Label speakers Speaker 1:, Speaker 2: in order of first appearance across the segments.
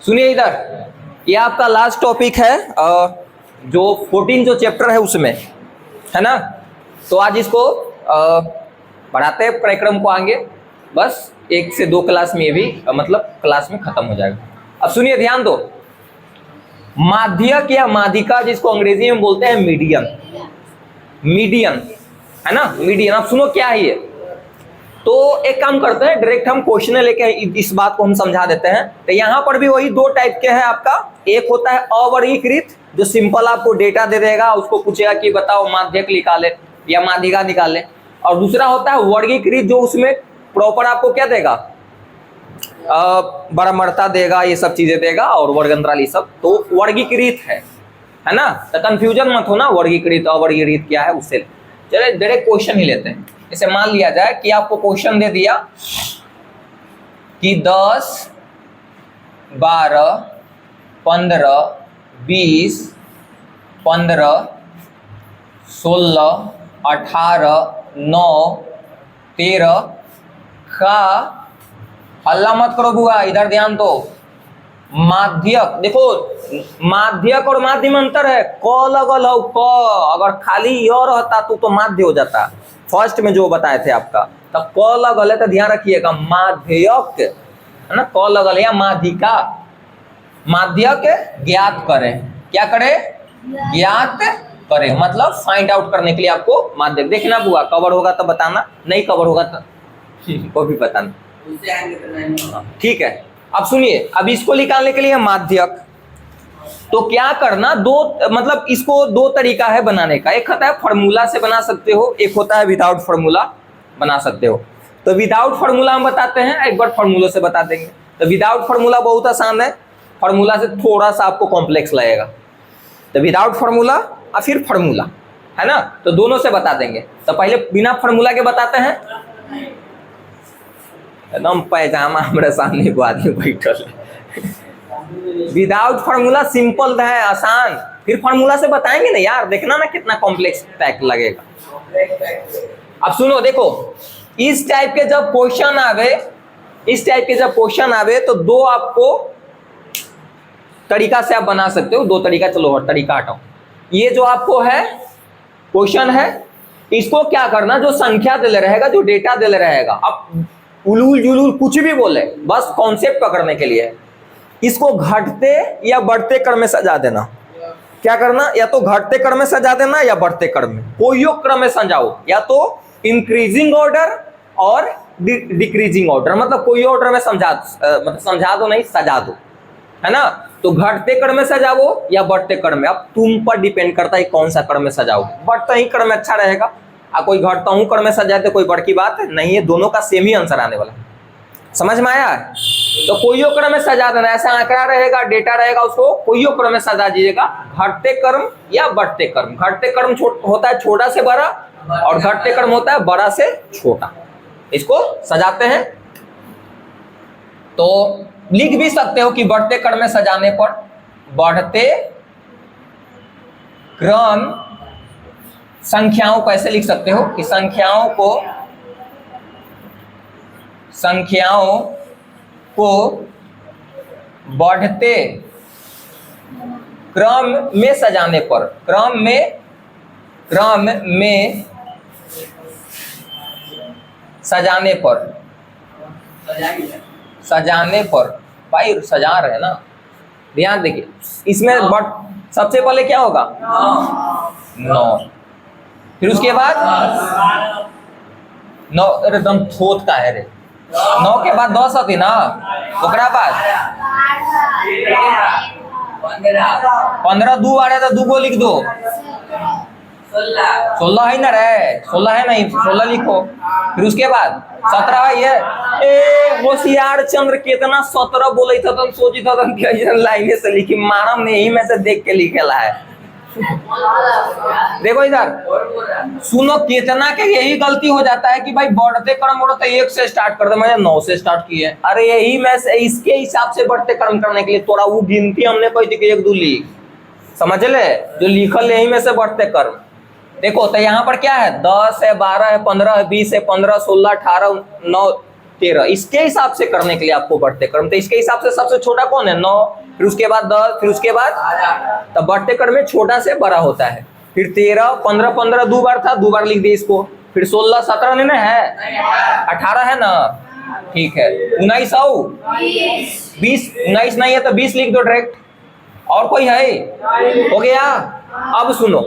Speaker 1: सुनिए इधर, ये आपका लास्ट टॉपिक है जो 14 जो चैप्टर है उसमें, है ना। तो आज इसको बढ़ाते हैं कार्यक्रम को आगे, बस 1 से 2 क्लास में ये भी मतलब क्लास में खत्म हो जाएगा। अब सुनिए, ध्यान दो। माध्यक या माध्यिका जिसको अंग्रेजी में बोलते हैं मीडियम, मीडियन, है ना, मीडियन। अब सुनो क्या है ये। तो एक काम करते हैं, डायरेक्ट हम क्वेश्चन लेके इस बात को हम समझा देते हैं। तो यहाँ पर भी वही 2 टाइप के हैं आपका। एक होता है अवर्गीकृत, जो सिंपल आपको डेटा दे देगा, उसको पूछेगा कि बताओ माध्यक निकाले या माध्यिका निकाले। और दूसरा होता है वर्गीकृत, जो उसमें प्रॉपर आपको क्या देगा, बरामरता देगा, ये सब चीजें देगा और वर्ग अंतराल ये सब। तो वर्गीकृत है ना। तो कंफ्यूजन मत हो ना, वर्गीकृत अवर्गीकृत क्या है उससे। चलिए डायरेक्ट क्वेश्चन ही लेते हैं। इसे मान लिया जाए कि आपको क्वेश्चन दे दिया कि 10, 12, 15, 20, 15, 16, 18, 9, 13 का, हल्ला मत करो बुआ, इधर ध्यान दो। माध्यक, देखो माध्यक और माध्यम अंतर है। क लगल हो, क अगर खाली य रहता तो माध्य हो जाता। फर्स्ट में जो बताए थे आपका, तो क लगल है तो ध्यान रखिएगा माध्यक, है ना। क लगल या माध्यिका। माध्यक ज्ञात करें, क्या करे, ज्ञात करें, मतलब फाइंड आउट करने के लिए आपको माध्यक देखना बुआ। कवर होगा तो बताना, नहीं कवर होगा तो वो भी बताना, ठीक है। अब सुनिए, अब इसको निकालने के लिए माध्यक तो क्या करना, मतलब इसको 2 तरीका है बनाने का। एक होता है फार्मूला से बना सकते हो, एक होता है विदाउट फार्मूला बना सकते हो। तो विदाउट फार्मूला हम बताते हैं, एक बार फार्मूला से बता देंगे। तो विदाउट फार्मूला बहुत आसान है, फार्मूला से थोड़ा सा आपको कॉम्प्लेक्स लगेगा। तो विदाउट फार्मूला और फिर फार्मूला, है ना। तो दोनों से बता देंगे। तो पहले बिना फार्मूला के बताते हैं। एकदम पैजामा हमारे सामने को आदमी बैठल है। विदाउट फार्मूला सिंपल है, आसान। फिर फार्मूला से बताएंगे ना यार, देखना ना कितना कॉम्प्लेक्स पैक लगेगा। अब सुनो, देखो इस टाइप के जब क्वेश्चन आवे, तो 2 आपको तरीका से आप बना सकते हो। 2 तरीका, चलो और तरीका हटाओ। ये जो आपको है क्वेश्चन है, इसको क्या करना, जो संख्या दे रहेगा, जो डेटा दे रहेगा, अब उलूल जुलूल कुछ भी बोले, बस कॉन्सेप्ट पकड़ने के लिए इसको घटते या बढ़ते क्रम में सजा देना। क्या करना, या तो घटते क्रम में सजा देना या बढ़ते क्रम में, कोई क्रम में सजाओ, या तो इंक्रीजिंग ऑर्डर और डिक्रीजिंग ऑर्डर, मतलब कोई ऑर्डर में समझा दो नहीं, सजा दो, है ना। तो घटते क्रम में सजाओ या बढ़ते क्रम में, अब तुम पर डिपेंड करता है कौन सा क्रम में सजाओ। बढ़ता ही क्रम में अच्छा रहेगा, कोई घटता हूं क्रम में सजाए तो कोई बड़ की बात नहीं है, दोनों का सेम ही आंसर आने वाला है। समझ में आया? तो कोई क्रम में सजा देना, ऐसा आंकड़ा रहेगा, डेटा रहेगा, उसको कोई क्रम में सजा दीजिएगा, घटते क्रम या बढ़ते क्रम। घटते क्रम होता है छोटा से बड़ा और घटते क्रम होता है बड़ा से छोटा। इसको सजाते हैं। तो लिख भी सकते हो कि बढ़ते क्रम में सजाने पर, बढ़ते क्रम संख्याओं को ऐसे लिख सकते हो कि संख्याओं को बढ़ते क्रम में सजाने पर, क्रम में सजाने पर भाई सजा रहे हैं ना, ध्यान देखिए। इसमें सबसे पहले क्या होगा, 9, फिर उसके बाद 9, एकदम थोत का है रे, 9 के बाद 10 आती ना, ओकरा बाद 15 2 आ रहे तो 2 को लिख दो, 16 है ना रे, 16 है नहीं, 16 लिखो। फिर उसके बाद 17 है ये। होशियार चंद्र कितना 17 बोले था, तुम सोची था तुम लाइने से लिखी, मारम ने यही में से देख के लिखेला है। देखो इधर सुनो, कितना के यही गलती हो जाता है कि भाई बढ़ते क्रम हो तो 1 से स्टार्ट कर दे, मैंने 9 से स्टार्ट किए। अरे यही में से इसके हिसाब से बढ़ते क्रम करने के लिए थोड़ा वो गिनती हमने कोई थी कि 1 2 लिख, समझ ले, जो लिखल यही में से बढ़ते क्रम। देखो तो यहाँ पर क्या है, 10 है, 12 है, 15 है, 20 है, 15, 16, 18, 9, 13, इसके हिसाब से करने के लिए आपको बढ़ते क्रम, तो इसके हिसाब से सबसे छोटा कौन है 9, फिर उसके बाद 10, फिर उसके बाद, तब बढ़ते क्रम में छोटा से बड़ा होता है। फिर 13, 15, 15 दो बार था, दो बार लिख दिए इसको। फिर 16, 17 नहीं ना है, 18 है ना, ठीक है। 19, 20, 19 नहीं है तो 20 लिख दो डायरेक्ट। और कोई है? हो गया। अब सुनो,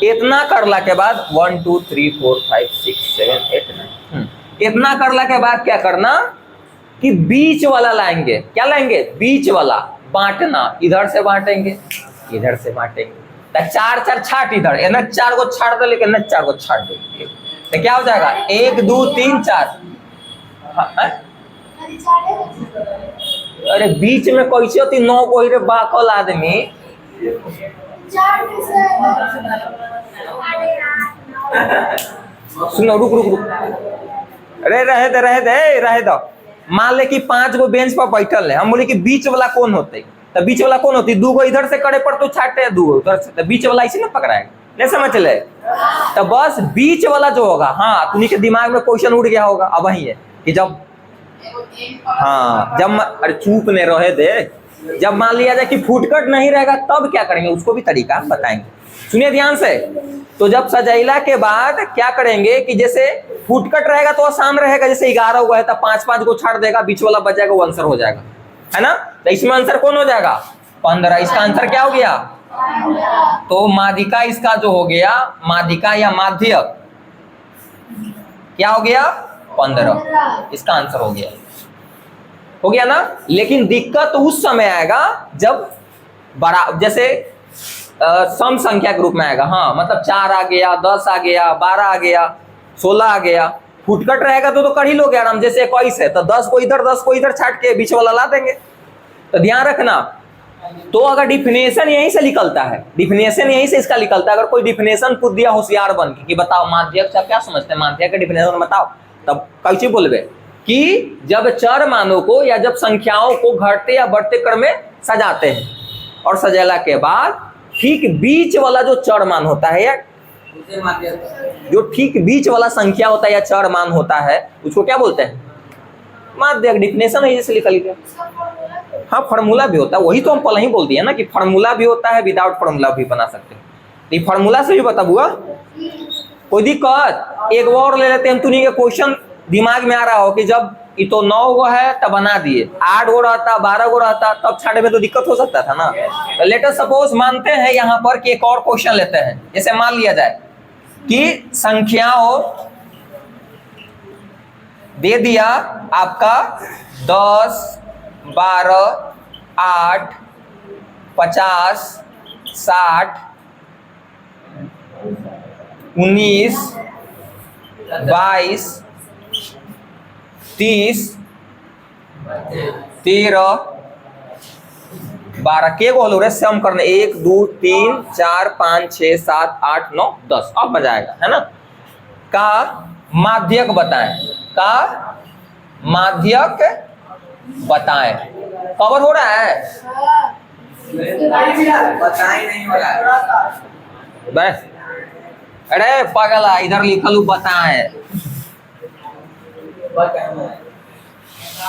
Speaker 1: इतना करला के बाद 1 2 3 4 5 6 7 8 9, इतना करला के बाद क्या करना कि बीच वाला लाएंगे। क्या लाएंगे? बीच वाला। बांटना, इधर से बांटेंगे, इधर से बांटेंगे, तो 4 4 छाट इधर, एन 4 को छाट दो, लेकिन एन 4 को छाट दो, तो क्या हो जाएगा 1 2 3 4। अरे बीच में कैसे होती 9 को ही रे बाकल आदमी। सुनो, रुक रुक रुक, अरे रहे दो। मान ले कि 5 गो बेंच पर बैठल है, हम बोले कि बीच वाला कौन होते, तो बीच वाला कौन होती? 2 गो इधर से करे पर तो छाटे, 2 गो उधर से, तो बीच वाला इसी ना पकड़ाएगा, नहीं समझ ले। तो बस बीच वाला जो होगा, हाँ तुम्ही के दिमाग में क्वेश्चन उड़ गया होगा अब वही है कि जब, हाँ जब, अरे चुप ने रहे दे, जब मान लिया जाए कि फुटकट नहीं रहेगा तब क्या करेंगे, उसको भी तरीका बताएंगे। सुनिए ध्यान से। तो जब सजैला के बाद क्या करेंगे कि जैसे फुटकट रहेगा तो आसान रहेगा, जैसे 11 हुआ है तो 5 5 को छाड़ देगा, बीच वाला बच जाएगा, वो आंसर हो जाएगा, है ना। तो इसमें आंसर कौन हो जाएगा? 15। इसका आंसर क्या हो गया? तो माध्यिका इसका जो हो गया, माध्यिका या माध्यक क्या हो गया? 15। इसका आंसर हो गया ना। लेकिन दिक्कत उस समय आएगा जब बड़ा, जैसे सम संख्या के रूप में आएगा। हाँ मतलब 4 आ गया, 10 आ गया, 12 आ गया, 16 आ गया। फुटकट रहेगा तो कर ही लोगे आराम, जैसे 21 है तो 10 को इधर 10 को इधर छाट के बीच वाला ला देंगे। तो ध्यान रखना। तो अगर डिफिनेशन यहीं से निकलता है, डिफिनेशन यहीं से इसका निकलता है। अगर कोई डिफिनेशन पूछ दिया होशियार बन के कि बताओ माध्यक से क्या समझते हैं, माध्यक का डिफिनेशन बताओ, तब कैसे बोलबे कि जब चर मानों को या जब संख्याओं को घटते या बढ़ते क्रम में सजाते हैं, और सजेला के बाद ठीक बीच वाला जो चर मान होता है या जो ठीक बीच वाला संख्या होता है या चर मान होता है, उसको क्या बोलते हैं? माध्यक। डिफिनेशन है जैसे लिखा लिखा। हाँ फॉर्मूला भी होता है, वही तो हम पहले ही बोल दिए ना कि फॉर्मूला भी होता है, विदाउट फॉर्मूला भी बना सकते हैं। ये फॉर्मूला से भी बता बुआ, कोई दिक्कत? एक और ले लेते हैं, तुनी के क्वेश्चन दिमाग में आ रहा हो कि जब ये तो 9 गो है तब बना दिए, 8 गो रहता, 12 गो रहता, तब छाड़े में तो दिक्कत हो सकता था ना। तो लेटर सपोज मानते हैं यहाँ पर कि एक और क्वेश्चन लेते हैं। जैसे मान लिया जाए कि संख्याओं दे दिया आपका 10, 12, 8, 50, 60, 19, 22, 30, 13, 12 के गो रे सम करने 1 2 3 4 5 6 7 8 9 10। अब बजाएगा, है ना। का माध्यक बताएं, का माध्यक बताएं। कवर हो रहा है? बताएं नहीं हो रहा है बस। अरे पागला, इधर लिखल बताएं।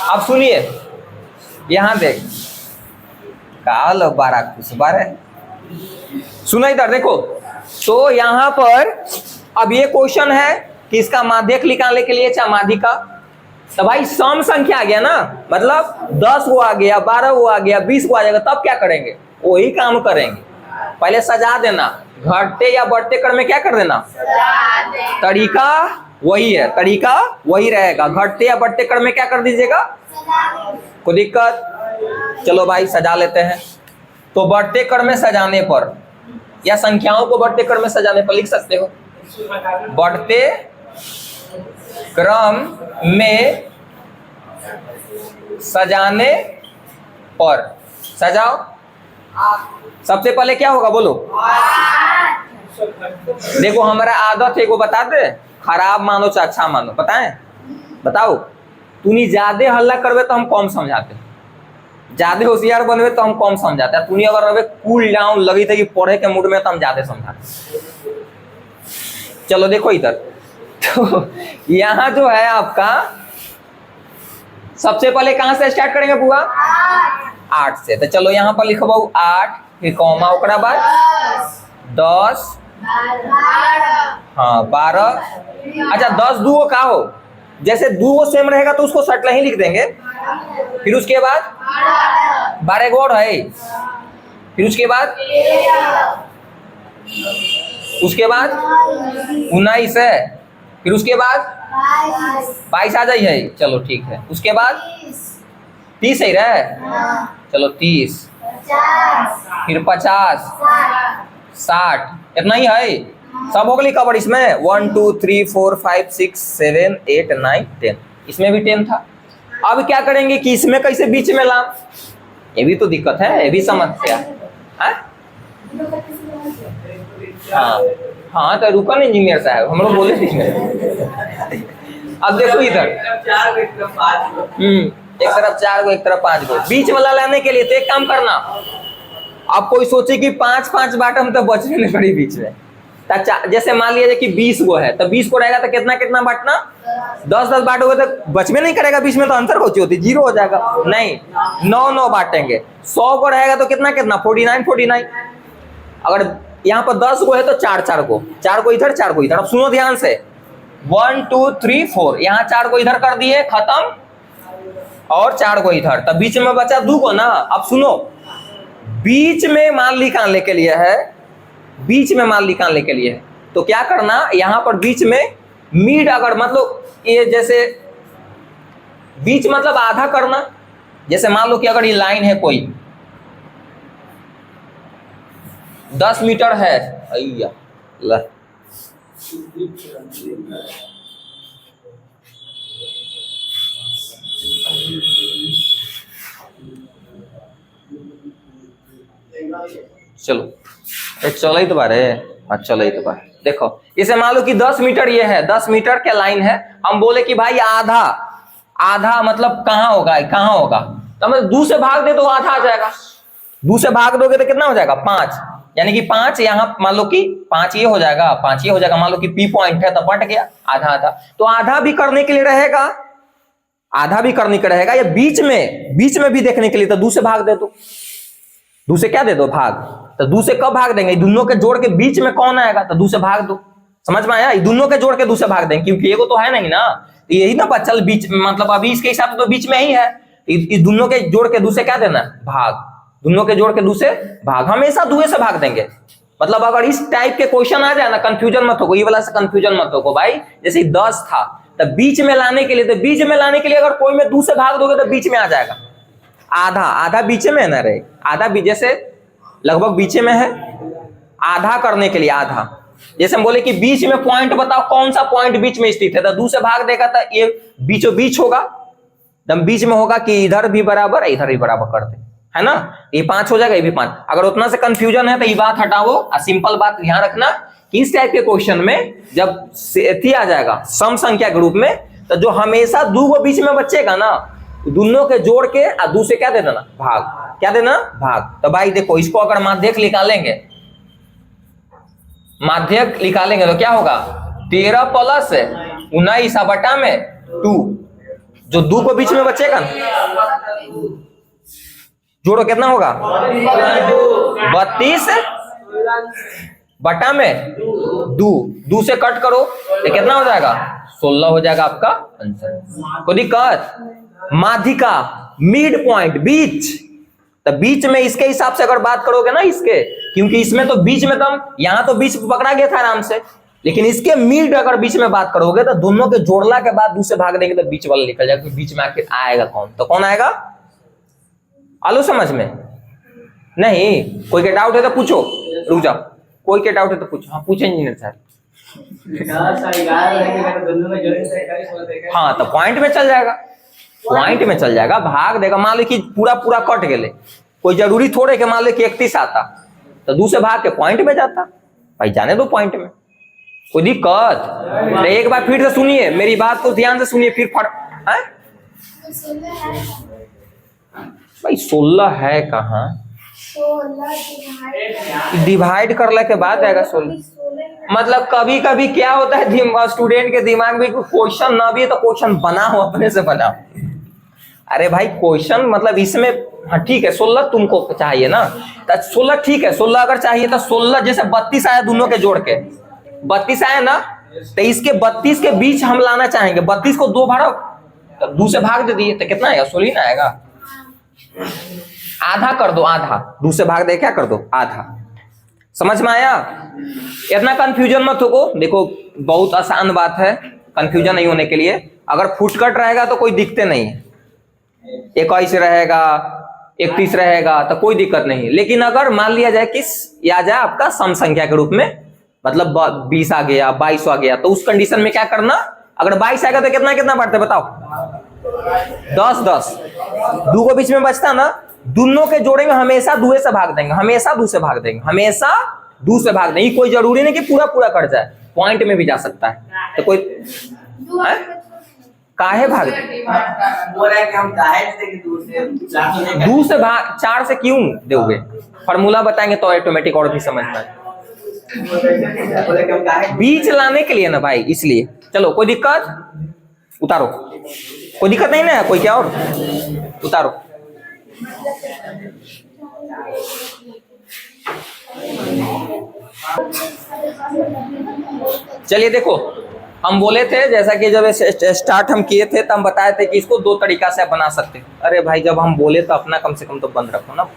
Speaker 1: अब सुनिए, यहां देख काल 12 कुछ 12 सुना, इधर देखो। तो यहां पर अब ये क्वेश्चन है कि इसका माध्यक निकालने के लिए चाहे माध्यिका, तो भाई सम संख्या आ गया ना, मतलब 10 वो आ गया, 12 वो आ गया, 20 को आ जाएगा, तब क्या करेंगे? वही काम करेंगे, पहले सजा देना, घटते या बढ़ते क्रम में क्या कर देना, तरीका वही है, तरीका वही रहेगा। घटते या बढ़ते क्रम में क्या कर दीजिएगा, कोई दिक्कत? चलो भाई सजा लेते हैं। तो बढ़ते क्रम में सजाने पर या संख्याओं को बढ़ते क्रम में सजाने पर लिख सकते हो, बढ़ते क्रम में सजाने पर। सजाओ। सबसे पहले क्या होगा बोलो? देखो हमारा आदत है, को बता दे, खराब मानो चाहे अच्छा मानो, बताएं? बताओ। तूनी ज्यादा हल्ला करवे तो हम कम समझाते, ज्यादा होशियार बनवे तो हम कम समझाते हैं। तूनी अगर रहे कूल डाउन लगी थे कि पढ़े के मूड में तो हम ज्यादा समझाते। चलो देखो इधर, तो यहाँ जो है आपका सबसे पहले कहां से स्टार्ट करेंगे बुआ? 8 से। तो चलो यहाँ पर लिखो 8, फिर कॉमा, ओकरा बाद 10, हाँ 12। अच्छा 10 दूगो का हो, जैसे दूगो सेम रहेगा तो उसको सटला ही लिख देंगे। फिर उसके बाद 12 एक और है, फिर उसके बाद 19 है, फिर उसके बाद 22 आ जाई है। चलो ठीक है। उसके बाद 30 ही रहे, चलो 30, फिर 50, 60, इतना ही है। सब हो गई कवर इसमें। 1 2 3 4 5 6 7 8 9 10, इसमें भी 10 था। अब क्या करेंगे कि इसमें कैसे बीच में ला, ये भी तो दिक्कत है, ये भी समस्या है। हाँ हाँ तो रुकन इंजीनियर साहब, हम लोग बोले नहीं। अब देखो इधर एक तरफ 4 गो एक तरफ 5 गो, बीच वाला लाने के लिए तो एक काम करना। अब कोई सोचे कि 5-5 बाटम तो बचने नहीं पड़ी बीच में। जैसे मान लिया जाए कि 20 गो है, तो 20 को रहेगा तो कितना कितना बांटना, 10-10 बांटोगे तो बच में नहीं करेगा बीच में, तो आंसर कौन सी होती, 0 हो जाएगा। नहीं 9-9 बांटेंगे। 100 को रहेगा तो कितना कितना 49। अगर यहाँ पर 10 गो है तो 4-4 गो, 4 गो इधर 4 गो इधर। अब सुनो ध्यान से, 1 2 3 4, यहाँ 4 गो इधर कर दिए, खत्म, और 4 गो इधर, तब बीच में बचा 2 गो ना। अब सुनो, बीच में मान निकालने के लिए है, बीच में मान निकालने के लिए है, तो क्या करना, यहां पर बीच में मिड, अगर मतलब ये जैसे बीच मतलब आधा करना। जैसे मान लो कि अगर ये लाइन है कोई 10 मीटर है, अय्या ला, चलो चल ही तो बारे, हाँ चल ही तो बारे। देखो इसे मान लो कि 10 मीटर ये है, 10 मीटर के लाइन है। हम बोले कि भाई आधा, आधा मतलब कहाँ होगा, कहाँ होगा, तो हमें 2 से भाग दे तो आधा आ जाएगा। 2 से भाग दोगे तो कितना हो जाएगा 5, यानी कि 5 यहाँ मान लो कि 5 ये हो जाएगा, 5 ये हो जाएगा। मान लो कि P पॉइंट है तो बट गया आधा आधा। तो आधा भी करने के लिए रहेगा, आधा भी करने के रहेगा, या बीच में भी देखने के लिए तो 2 से भाग दे दो। 2 से क्या दे दो, भाग। तो 2 से कब भाग देंगे, दोनों के जोड़ के बीच में कौन आएगा, तो 2 से भाग दो। समझ में आया, दोनों के जोड़ के 2 से भाग देंगे, क्योंकि एगो तो है नहीं ना, तो यही ना बचल बीच, मतलब अभी इसके हिसाब से तो बीच में ही है। इस दोनों के जोड़ के 2 से क्या देना, भाग। दोनों के जोड़ के 2 से भाग, हमेशा 2 से भाग देंगे। मतलब अगर इस टाइप के क्वेश्चन आ जाए ना, कंफ्यूजन मत हो, ये वाला से कंफ्यूजन मत हो भाई। जैसे 10 था तो बीच में लाने के लिए, तो बीच में लाने के लिए अगर कोई में 2 से भाग दोगे तो बीच में आ जाएगा। आधा, आधा बीच में ना रहे, आधा जैसे लगभग बीच में है, आधा करने के लिए आधा। जैसे हम बोले कि बीच में पॉइंट बताओ, कौन सा पॉइंट बीच में स्थित है, तो 2 से भाग देगा तो ये बीचों बीच होगा, एकदम बीच में होगा कि इधर भी बराबर इधर भी बराबर कर दे, है ना। ये 5 हो जाएगा, ये भी 5। अगर उतना से कंफ्यूजन है तो ये बात हटाओ, और सिंपल बात ध्यान रखना कि इस टाइप के क्वेश्चन में जब थी आ जाएगा सम संख्या के रूप में, तो जो हमेशा 2 को बीच में बचेगा ना, दोनों के जोड़ के 2 से क्या दे देना, भाग। क्या देना, भाग। तो भाई देखो, इसको अगर माध्यक निकालेंगे, माध्यक निकालेंगे तो क्या होगा, 13 प्लस 19 बटा में 2, जो 2 को बीच में बचेगा ना, जोड़ो कितना होगा 32 बटा में 2 से कट करो तो कितना हो जाएगा 16 हो जाएगा आपका आंसर। कोई दिक्कत, माध्यिका मिड पॉइंट बीच, तो बीच में इसके हिसाब से अगर बात करोगे ना इसके, क्योंकि इसमें तो बीच में तो यहाँ तो बीच पकड़ा गया था आराम से, लेकिन इसके मिड अगर बीच में बात करोगे तो दोनों के जोड़ला के बाद 2 से भाग देंगे तो बीच वाला निकल जाएगा। बीच में आखिर आएगा कौन, तो कौन आएगा, आलू समझ में नहीं। कोई के डाउट है तो पूछो, रुक जाओ, कोई के डाउट है तो पूछो। हाँ पूछे इंजीनियर साहब। हाँ तो पॉइंट में चल जाएगा, पॉइंट में चल जाएगा, भाग देगा। मान लो कि पूरा पूरा कट गए, कोई जरूरी थोड़े के मान लो कि 31 आता तो 2 से भाग के पॉइंट में जाता, भाई जाने दो पॉइंट में, कोई दिक्कत। तो एक बार फिर से सुनिए मेरी बात को ध्यान से सुनिए, फिर भाई 16 है कहाँ, डिवाइड करने के बाद आएगा 16। मतलब कभी कभी क्या होता है स्टूडेंट के दिमाग में क्वेश्चन ना भी है तो क्वेश्चन बनाओ, अपने से बनाओ। अरे भाई क्वेश्चन मतलब इसमें, हाँ ठीक है 16 तुमको चाहिए ना, तो 16 ठीक है, 16 अगर चाहिए तो 16 जैसे 32 आया दोनों के जोड़ के, 32 आया ना, तो इसके 32 के बीच हम लाना चाहेंगे, 32 को 2 भाड़ा, तो 2 से भाग दे दिए तो कितना आएगा, 16 ही ना आएगा। आधा कर दो, आधा 2 से भाग दे क्या कर दो, आधा। समझ में आया? इतना कंफ्यूजन मत हो, देखो बहुत आसान बात है कंफ्यूजन नहीं होने के लिए। अगर फुटकट रहेगा तो कोई दिक्कत नहीं है, 21 रहेगा 31 रहेगा तो कोई दिक्कत नहीं, लेकिन अगर मान लिया जाए किस आ जाए आपका सम संख्या के रूप में, मतलब 20 आ गया 22 आ गया, तो उस कंडीशन में क्या करना, अगर 22 आएगा तो कितना कितना बढ़ता है बताओ, 10 10, 2 को बीच में बचता ना, दोनों के जोड़े में हमेशा 2 से भाग देंगे, हमेशा 2 से भाग देंगे, हमेशा 2 से भाग देंगे। कोई जरूरी नहीं कि पूरा पूरा कट जाए, पॉइंट में भी जा सकता है, तो कोई काहे भाग दूर से भाग, 4 से क्यों दोगे, फॉर्मूला बताएंगे तो ऑटोमेटिक और भी समझ में, बीच लाने के लिए ना भाई, इसलिए। चलो कोई दिक्कत, उतारो, कोई दिक्कत नहीं ना, कोई क्या और उतारो। चलिए देखो, हम बोले थे जैसा कि जब स्टार्ट हम किए थे तब हम बताए थे कि इसको 2 तरीका से बना सकते हैं। अरे भाई जब हम बोले तो अपना कम से कम तो बंद रखो ना,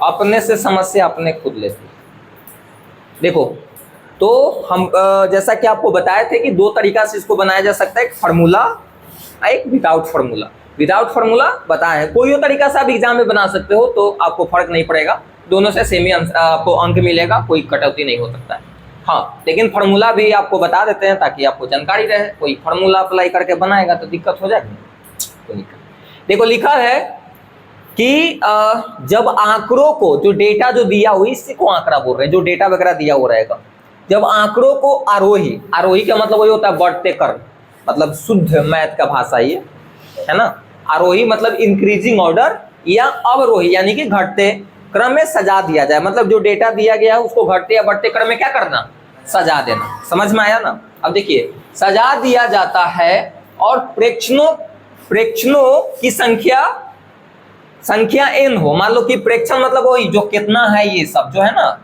Speaker 1: अपने से समस्या अपने खुद लेते। देखो तो हम जैसा कि आपको बताए थे कि 2 तरीका से इसको बनाया जा सकता है, एक फार्मूला, एक विदाउट फार्मूला। विदाउट फार्मूला बताए हैं, कोई और तरीका से आप एग्जाम में बना सकते हो तो आपको फर्क नहीं पड़ेगा, दोनों से सेम ही आपको अंक मिलेगा, कोई कटौती नहीं हो सकता है। हाँ लेकिन फार्मूला भी आपको बता देते हैं ताकि आपको जानकारी रहे, कोई फार्मूला अप्लाई करके बनाएगा तो दिक्कत हो जाएगी। देखो लिखा है कि जब आंकड़ों को, जो डेटा जो दिया हुआ इसी को आंकड़ा बोल रहे हैं, जो डेटा वगैरह दिया हुआ रहेगा, जब आंकड़ों को आरोही, आरोही का मतलब वही होता है बढ़ते क्रम, मतलब शुद्ध मैथ का भाषा ये है ना, आरोही मतलब इंक्रीजिंग ऑर्डर, या अवरोही यानी कि घटते क्रम में सजा दिया जाए, मतलब जो डेटा दिया गया है उसको घटते या बढ़ते क्रम में क्या करना, सजा देना। समझ में आया ना? अब देखिए सजा दिया जाता है और प्रेक्षणों की संख्या n हो, मान लो कि प्रेक्षण मतलब वही जो कितना है, ये सब जो है ना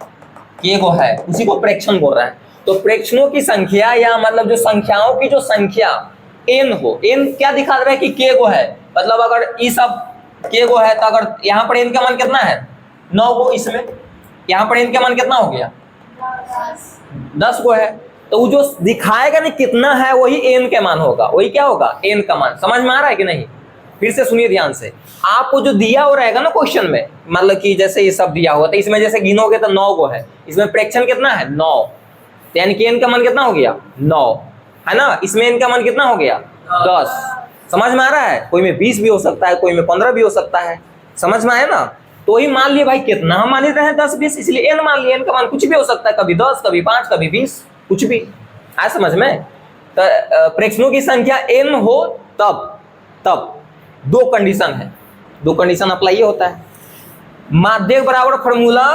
Speaker 1: के गो है, उसी को प्रेक्षण बोल रहा है। तो प्रेक्षणों की संख्या या मतलब जो संख्याओं की जो संख्या n हो, n क्या दिखा रहा है कि के गो है, मतलब अगर ये सब के गो है तो अगर यहाँ पर n का मान कितना है 9 गो, इसमें यहाँ पर n का मान कितना हो गया 10 गो है, तो वो जो दिखाएगा नहीं कितना है वही n के मान होगा, वही क्या होगा n का मान। समझ में आ रहा है कि नहीं? फिर से सुनिए ध्यान से, आपको जो दिया हो रहेगा ना क्वेश्चन में, मतलब कि जैसे ये सब दिया हुआ तो इसमें जैसे गिनोगे तो 9 गो है, इसमें प्रेक्षण कितना है 9, यानी कि n का मान कितना हो गया 9 है ना, इसमें n का मान कितना हो गया 10। समझ में आ रहा है? कोई में 20 भी हो सकता है, कोई में 15 भी हो सकता है। समझ में आया ना? तो ही मान लिए भाई कितना हम मान रहे हैं 10 20, इसलिए n मान लिए, n का मान कुछ भी हो सकता है, कभी 10 कभी 5 कभी 20, कुछ भी आया समझ में। तो प्रेक्षणों की संख्या n हो तब 2 कंडीशन है, 2 कंडीशन अप्लाई होता है। माध्यक बराबर फॉर्मूला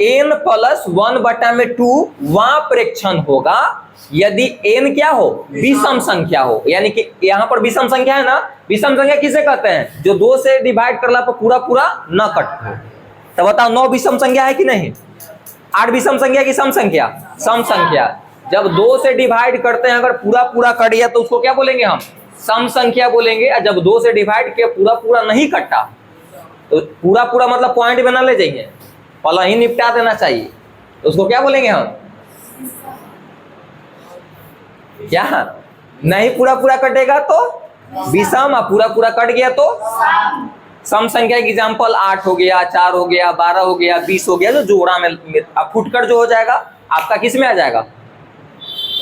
Speaker 1: n + 1/2 वहां प्रेक्षण होगा यदि n क्या हो, विषम संख्या हो, यानी कि यहाँ पर विषम संख्या है ना, विषम संख्या किसे कहते हैं, जो 2 से डिवाइड करला पर पूरा पूरा न कट हो। तो बताओ 9 विषम संख्या है कि नहीं, 8 विषम संख्या की सम संख्या, सम संख्या। जब 2 से डिवाइड करते हैं अगर पूरा पूरा कट गया तो उसको क्या बोलेंगे हम, सम संख्या बोलेंगे। और जब 2 से डिवाइड किया पूरा पूरा नहीं कटा तो पूरा पूरा मतलब पॉइंट में ना ले जाइए, पहला ही निपटा देना चाहिए, तो उसको क्या बोलेंगे हम, क्या नहीं पूरा पूरा कटेगा तो विषम, और पूरा पूरा कट गया तो सम संख्या की एग्जांपल 8 हो गया, 4 हो गया, 12 हो गया, 20 हो गया, जो जोड़ा में अब फुटकर जो हो जाएगा आपका किस में आ जाएगा,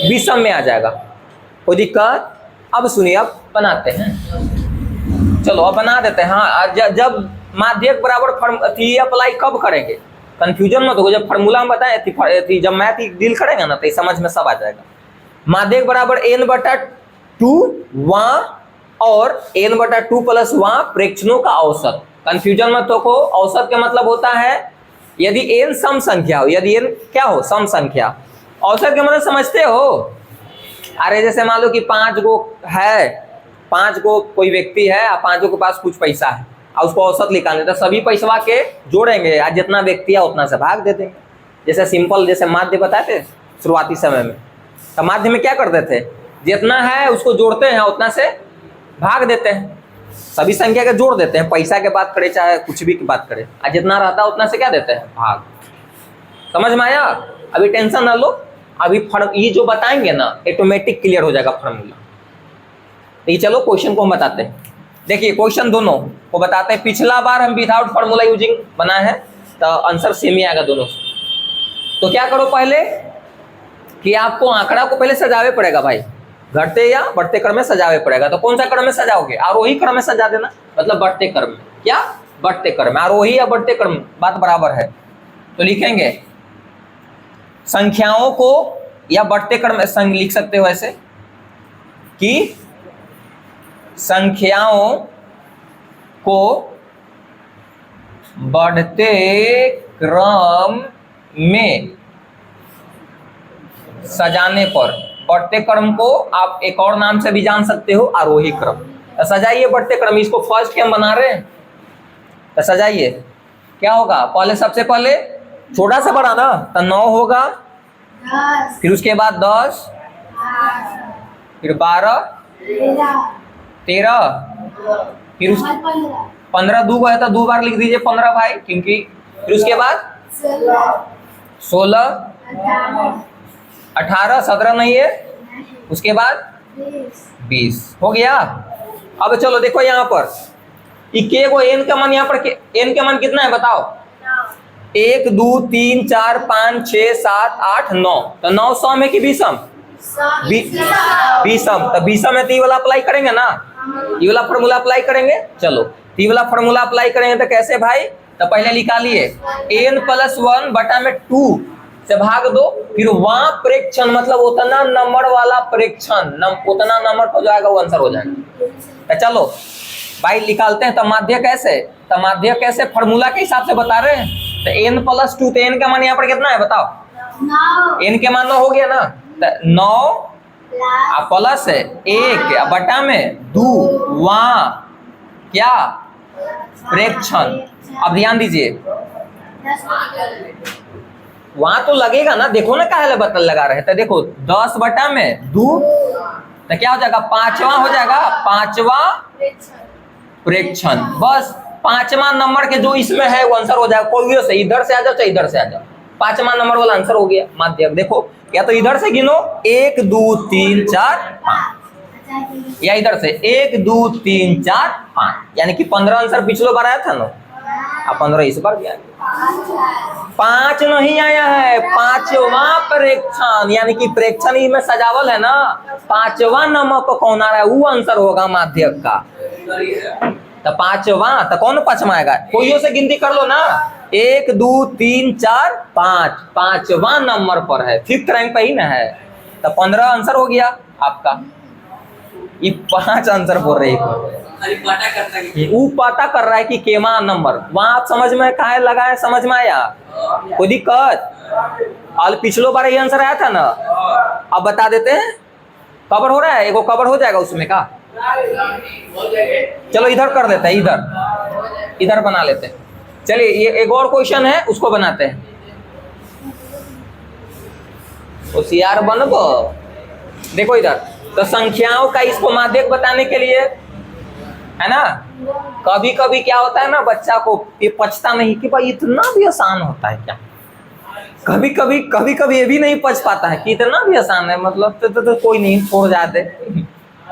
Speaker 1: विषम में आ जाएगा। कोई दिक्कत? अब सुनिए अब बनाते हैं, चलो अब बना देते हैं। हाँ जब माध्यक बराबर थी अप्लाई कब करेंगे, कंफ्यूजन मत हो, जब फार्मूला हम बताए जब मैथ डील करेंगे ना तो समझ में सब आ जाएगा। माध्यक बराबर n/2 वहां और n/2 + वहां प्रेक्षणों का औसत। कंफ्यूजन मत हो, औसत का मतलब होता है यदि n सम संख्या हो, यदि n क्या हो सम संख्या, औसत का मतलब समझते हो। अरे जैसे मान लो कि 5 गो है 5 को कोई व्यक्ति है और 5 के पास कुछ पैसा है और उसको औसत निकालने, तो सभी पैसवा के जोड़ेंगे और जितना व्यक्ति है उतना से भाग दे देंगे। जैसे सिंपल, जैसे माध्य बताए थे शुरुआती समय में, तो माध्य में क्या करते थे, जितना है उसको जोड़ते हैं उतना से भाग देते हैं, सभी संख्या के जोड़ देते हैं, पैसा के बात करें चाहे कुछ भी की बात करें, और जितना रहता है उतना से क्या देते हैं, भाग। समझ में आया? अभी टेंशन ना लो, अभी ये जो बताएंगे ना ऑटोमेटिक क्लियर हो जाएगा फॉर्मूला। ये चलो क्वेश्चन को हम बताते हैं। देखिए क्वेश्चन दोनों को बताते हैं। पिछला बार हम विदाउट फॉर्मूला यूजिंग बनाए हैं, तो आंसर सेम ही आएगा दोनों से। तो क्या करो पहले कि आपको आंकड़ा को पहले सजावे पड़ेगा भाई, घटते या बढ़ते क्रम में सजावे पड़ेगा। तो कौन सा क्रम में सजाओगे? आरोही क्रम में सजा देना, मतलब बढ़ते क्रम में। क्या? बढ़ते क्रम में। आरोही या बढ़ते क्रम बात बराबर है। तो लिखेंगे संख्याओं को, या बढ़ते क्रम में लिख सकते हो ऐसे कि संख्याओं को बढ़ते क्रम में सजाने पर, बढ़ते क्रम को आप एक और नाम से भी जान सकते हो, आरोही क्रम। तो सजाइए बढ़ते क्रम, इसको फर्स्ट हम बना रहे हैं, तो सजाइए। क्या होगा? पहले सबसे पहले छोटा से बड़ा ना, तो 9 होगा, फिर उसके बाद 10, फिर 12, 13, फिर 15 दो है तो 2 बार लिख दीजिए 15 भाई, क्योंकि फिर उसके बाद 16, 18, 17 नहीं है, उसके बाद 20 हो गया। अब चलो देखो यहाँ पर के को एन का मान, यहाँ पर एन का मान कितना है बताओ? 1 2 3 4 5 6 7 8 9। तो 9 सम है कि विषम? विषम। तो विषम है तो ये वाला अप्लाई करेंगे ना, ये वाला फॉर्मूला अप्लाई करेंगे। चलो ये वाला फॉर्मूला अप्लाई करेंगे तो कैसे भाई? तो पहले निकालिए n+1 बटा में 2 से भाग दो, फिर वहां प्रेक्षण मतलब उतना नंबर वाला प्रेक्षण, उतना नंबर हो जाएगा, वो आंसर हो जाएगा। तो चलो भाई निकालते हैं। तो माध्य कैसे? तो माध्य कैसे फॉर्मूला के हिसाब से बता रहे हैं। तो n+2, तो n का मान यहाँ पर कितना है बताओ? 9। n के मान 9 हो गया ना, तो 9 प्लस 1 बटा में 2 वहां क्या प्रेक्षण। अब ध्यान दीजिए, वहां तो लगेगा ना, देखो ना काहे बटन लगा रहे हैं। तो देखो 10 बटा में 2, तो क्या हो जाएगा? 5वां हो जाएगा, 5वां प्रेक्षण। बस 5वां नंबर के जो इसमें है वो आंसर हो जाएगा। कोई से इधर से आ जाओ चाहे इधर से आ जाओ, 5वां नंबर वाला आंसर हो गया माध्यम। देखो या तो इधर से गिनो 1 2 3 4 5, या इधर से 1 2 3 4 5, यानी कि 15 आंसर पिछले बार आया था ना, अब 15 इस बार भी आया। 5 नहीं आया है, 5वां प्रेक्षण, यानी कि प्रेक्षण ही में सजावल है ना, 5वां नंबर पर कौन आ रहा है वो आंसर होगा माध्यक का। तो 5वां, तो कौन 5वां आएगा? कोई से गिनती कर लो ना, 1 2 3 4 5, 5वां नंबर पर है, 5th रैंक पे ही ना है। तो 15 आंसर हो गया आपका। ये 5 आंसर बोल रहे हैं, वो पता कर रहा है कि केमा नंबर। वहां आप समझ में कहा लगा है, समझ में आया? कोई दिक्कत? और पिछलो बार ये आंसर आया था ना, अब बता देते हैं। कवर हो रहा है, एगो कवर हो जाएगा उसमें का। चलो इधर कर देते हैं, इधर बना लेते हैं। चलिए ये एक और क्वेश्चन है, उसको बनाते हैं। होशियार बनो। देखो इधर, तो संख्याओं का इसको माध्यक बताने के लिए है ना, कभी कभी क्या होता है ना, बच्चा को ये पचता नहीं कि भाई इतना भी आसान होता है क्या। कभी कभी ये भी नहीं पच पाता है कि इतना भी आसान है, मतलब तो कोई नहीं, छोड़ जाते।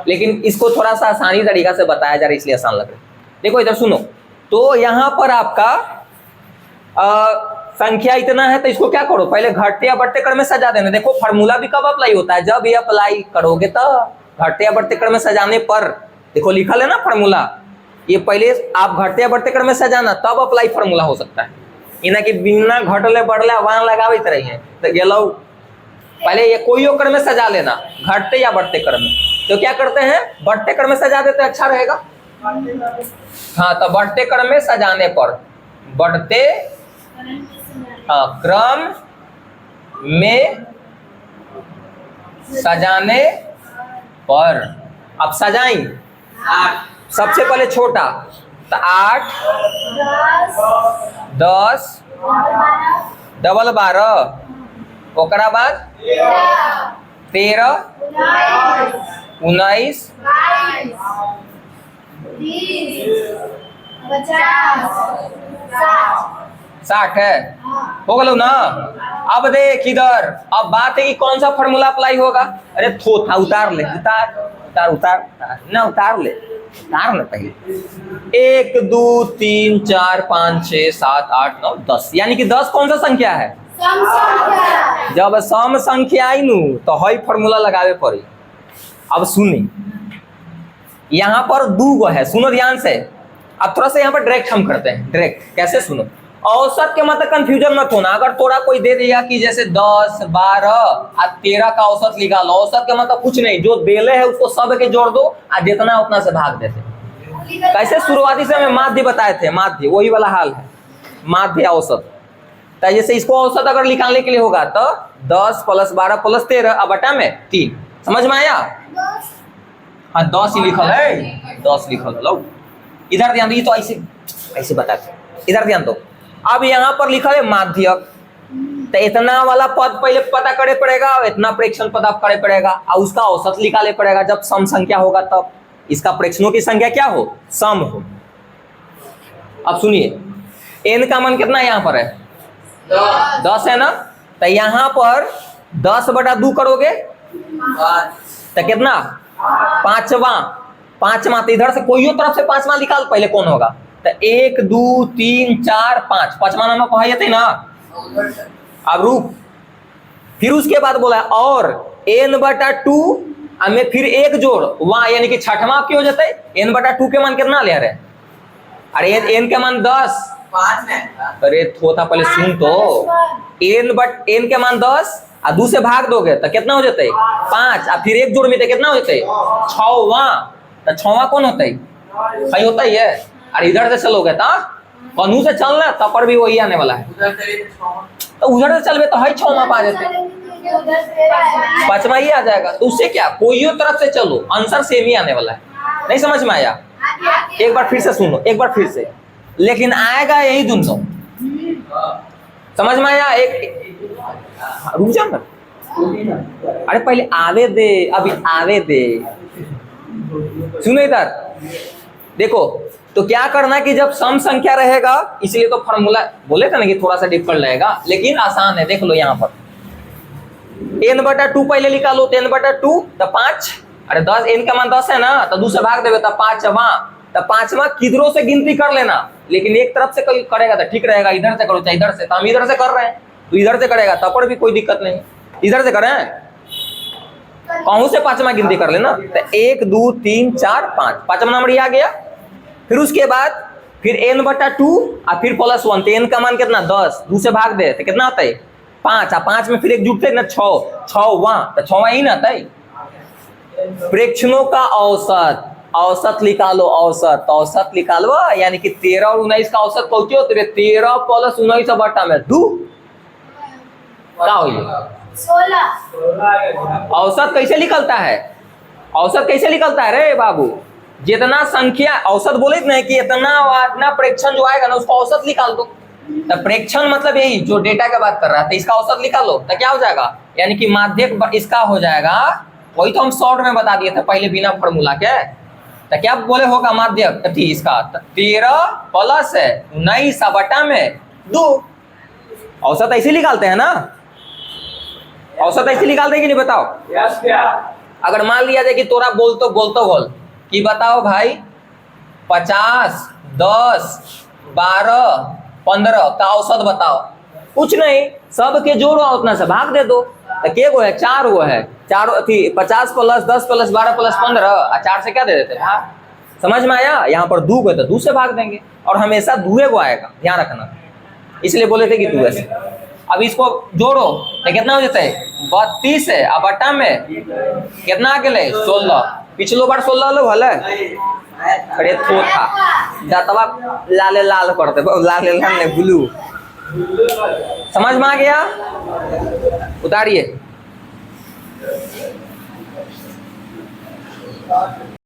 Speaker 1: लेकिन इसको थोड़ा सा आसानी तरीका से बताया जा रहा है, इसलिए आसान लग रहा है। देखो इधर सुनो, तो यहाँ पर आपका संख्या इतना है, तो इसको क्या करो, पहले घटते या बढ़ते क्रम में सजा देना। देखो फार्मूला भी कब अप्लाई होता है? जब ये अप्लाई करोगे तो घटते या बढ़ते क्रम में सजाने पर। देखो लिखा है ना फार्मूला, ये पहले आप घटते या बढ़ते क्रम में सजाना, तब अप्लाई फार्मूला हो सकता है। इना कि बिना घटले बढ़ले वहां लगावे रही है, तो ये लो पहले ये कोई क्रम में सजा लेना, घटते या बढ़ते क्रम में। तो क्या करते हैं, बढ़ते क्रम में सजा देते, अच्छा रहेगा। हाँ, तो बढ़ते क्रम में सजाने पर, बढ़ते क्रम में सजाने पर। अब सजाई सबसे पहले छोटा, तो 8 10 डबल 12 ओकरा बाद 13 19 60 है, हो गलो ना। अब देख इधर, अब बात है कि कौन सा फॉर्मूला अप्लाई होगा। अरे थोथा उतार ले, उतार उतार ना, उतार ले, उतार ना पहले। 1 2 3 4 5 6 7 8 9 10, यानी कि 10 कौन सा संख्या है?
Speaker 2: सम संख्या।
Speaker 1: जब सम संख्या आई नू तो हई फॉर्मूला लगावे पड़ी। अब सुनी, यहाँ पर 2 गो है, सुनो ध्यान से। अब थोड़ा सा यहाँ पर डायरेक्ट हम करते हैं, डायरेक्ट कैसे सुनो। औसत के मतलब कंफ्यूजन मत होना। अगर थोड़ा कोई दे दिया कि जैसे 10 12 और 13 का औसत निकालो, औसत के मतलब कुछ नहीं, जो देले है उसको सब के जोड़ दो और जितना उतना से भाग देते। कैसे शुरुआती से हमें माध्य बताए थे, माध्य वही वाला हाल है, माध्य औसत। तो जैसे इसको औसत अगर निकालने के लिए होगा तो 10 + 12 + 13 अब बटा में 3, समझ में आया? हाँ 10 ही लिखल है, 10 लिखल है। लो इधर ध्यान दो, ये तो ऐसे बताते, इधर ध्यान दो। अब यहाँ पर लिखा है माध्यक, तो इतना वाला पद पहले पता करे पड़ेगा, इतना प्रेक्षण पद आप करे पड़ेगा और उसका औसत निकाले पड़ेगा। जब सम संख्या होगा तब इसका प्रेक्षणों की संख्या क्या हो? सम हो। अब सुनिए, n का मान कितना यहाँ पर है? 10 है ना। तो यहाँ पर 10 बटा 2 करोगे तो कितना? 5वां। तो इधर से कोई तरफ से 5वां निकाल, पहले कौन होगा? तो 1 2 3 4 5, 5वां नंबर को है ना। अब रुक, फिर उसके बाद बोला है और n बटा 2 में फिर एक जोड़ वहां, यानी कि 6वां क्यों हो जाता है? n बटा 2 के मान कितना ले रहे? अरे n के मान 10। अरे थोड़ा पहले सुन तो, n के मान 10 और 2 से भाग दोगे तो कितना हो जाता है? 5 और फिर एक जोड़ में तो कितना हो जाता है? 6वां। तो 6वां कौन होता है? सही होता ही है। अरे इधर से चलोगे तो कनू से चलना तब पर भी वही आने वाला है। तो उधर से चलवे तो है 6वां पा जाते, 5वां ही आ जाएगा। तो उससे क्या, कोई तरफ से चलो आंसर सेम ही आने वाला है। नहीं समझ में आया? एक बार फिर से सुनो, एक बार फिर से, लेकिन आएगा यही दोनों। समझ में आया? एक रुक जा मत, अरे पहले आवे दे, अभी आवे दे। सुनो इधर देखो, तो क्या करना कि जब सम संख्या रहेगा, इसलिए तो फॉर्मूला बोले थे ना कि थोड़ा सा डिफिकल्ट रहेगा, लेकिन आसान है। देख लो यहाँ पर n बटा 2 पहले निकालो, तो n बटा 2 तो 5। अरे 10, n का मान 10 है ना, तो 2 से भाग देवे तो 5वां। तो 5वां किधरों से गिनती कर लेना, लेकिन एक तरफ से कोई करेगा तो ठीक रहेगा, इधर से करो चाहे इधर से। तो हम इधर से कर रहे हैं तो इधर से करेगा तब पर भी कोई दिक्कत नहीं, इधर से करें कहूं से 5वां गिनती कर लेना। तो 1 2 3 4 5, 5वां नंबर आ गया। फिर उसके बाद फिर n बटा 2 और फिर +1, तो n का मान कितना? 10, 2 से भाग दे तो कितना आता है? 5 और 5 में फिर एक जुटते ना 6वां, तो 6वां ही ना आता है। प्रेक्षणों का औसत, औसत निकालो, औसत, औसत निकालो, यानी कि 13 और 19 का औसत पहुंचे हो, 13 + 19 बटा में 2 क्या हो?
Speaker 2: 16।
Speaker 1: औसत कैसे निकलता है? औसत कैसे निकलता है रे बाबू? जितना संख्या औसत बोले नहीं कि इतना प्रेक्षण जो आएगा ना उसका औसत निकाल दो। तो प्रेक्षण मतलब यही जो डेटा की बात कर रहा है, तो इसका औसत निकालो तो क्या हो जाएगा? यानी कि माध्यक इसका हो जाएगा, वही तो हम शॉर्ट में बता दिए थे पहले बिना फॉर्मूला के। तो क्या बोले होगा माध्यक थी इसका? 13 + 19 बटा में 2। औसत ऐसे निकालते हैं ना, औसत ऐसे निकालते हैं कि नहीं बताओ? अगर मान लिया जाए कि तोरा बोल कि बताओ भाई 50 10 12 15 का औसत बताओ, कुछ नहीं, सब के जोड़ो उतना से भाग दे दो। तो के गो है? 4 गो है, 4 थी 50 + 10 + 12 + 15 और 4 से क्या दे देते भाग। समझ में आया? यहाँ पर 2 गो तो 2 से भाग देंगे और हमेशा 2 गो आएगा, ध्यान रखना, इसलिए बोले थे कि 2 से। अब इसको जोड़ो तो कितना हो जाता है? 32 है, अब बटा में कितना आ गया? 16। पिछलो बार 16 लो भले। अरे थोथा दातवा लाले लाल करते, लाले लाल ने ब्लू। समझ में आ गया? उतारिए।